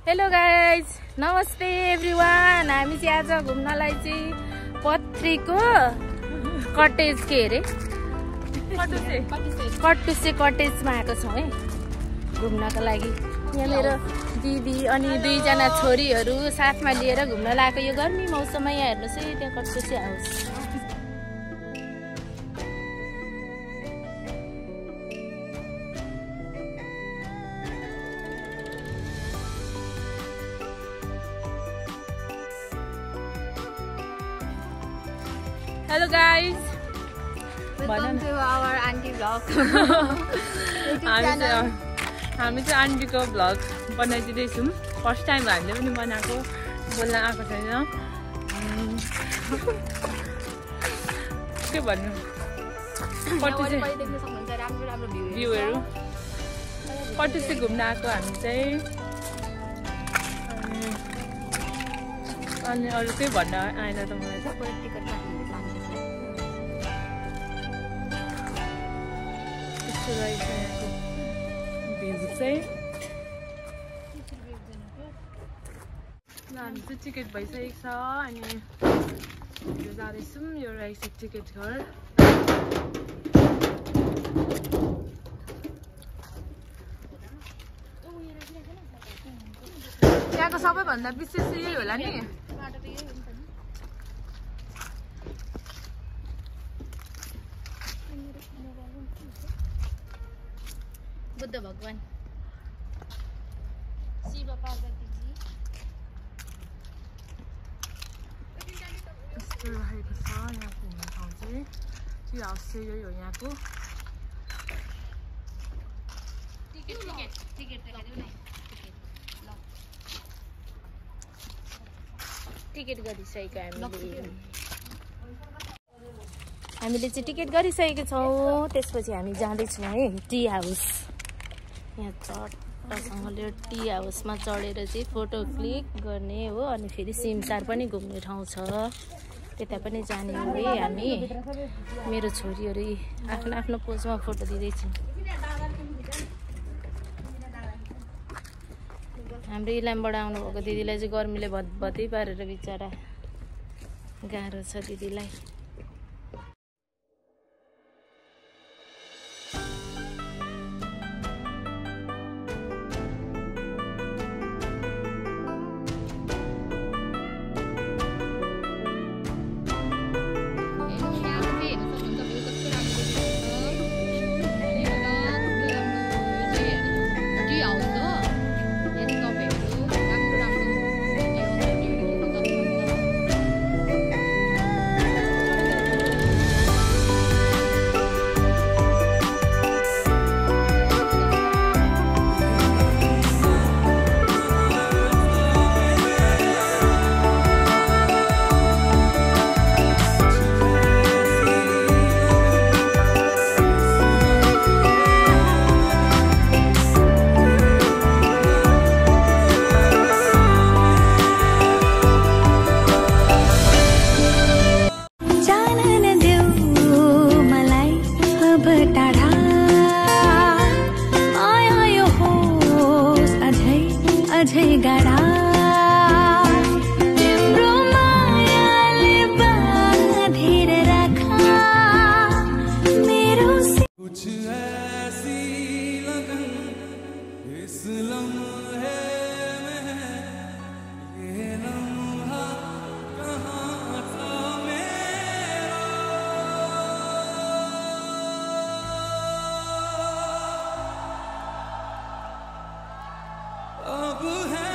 Hello guys, नमस्ते everyone. हामी चाहिँ आज घुम्नलाई चाहिँ पत्रीको कटेज के अरे कटुसे कटेजमा आएको छौँ है घुम्नको लागि। यहाँ मेरो दिदी अनि दुईजना छोरीहरू साथमा लिएर घुम्न लागेको। यो गर्मी मौसममा यहाँ हेर्नुहोस् है, त्यहाँ कटुसे house. Hello guys, welcome to our auntie vlog. हामी चाहिँ आन्टीको भ्लग बनाइदिँदैछौँ। फर्स्ट टाइम हामीले पनि बनाएको, बोल्न आएको छैन। के भन्नु, भ्यूहरू कटुसे घुम्न आएको हामी चाहिँ। अनि अरू केही भन्न आएन त मलाई त। यस्तो रहेछ यहाँको भ्यू चाहिँ। हामी चाहिँ टिकट भइसकेको छ अनि यो जाँदैछौँ। यो रहेछ टिकट घर। त्यहाँको सबैभन्दा विशेष यही होला नि। बुद्ध भगवान, शिव पार्वती जी। यस्तो रहेको छ यहाँको घुम्ने ठाउँ चाहिँ। टी हाउस चाहिँ यही हो यहाँको। टिकट गरिसकेको हामीले चाहिँ टिकट गरिसकेको छौँ। त्यसपछि हामी जाँदैछौँ है टी हाउस। यहाँ चट्टसँगले टी हाउसमा चढेर चाहिँ फोटो क्लिक गर्ने हो। अनि फेरि सिमसार पनि घुम्ने ठाउँ छ, त्यता पनि जाने हो है हामी। मेरो छोरीहरू आफ्नो आफ्नो पोजमा फोटो दिँदैछु। हाम्रो इलामबाट आउनुभएको दिदीलाई चाहिँ गर्मीले भत्भत्तै पारेर बिचरा गाह्रो छ दिदीलाई। अब है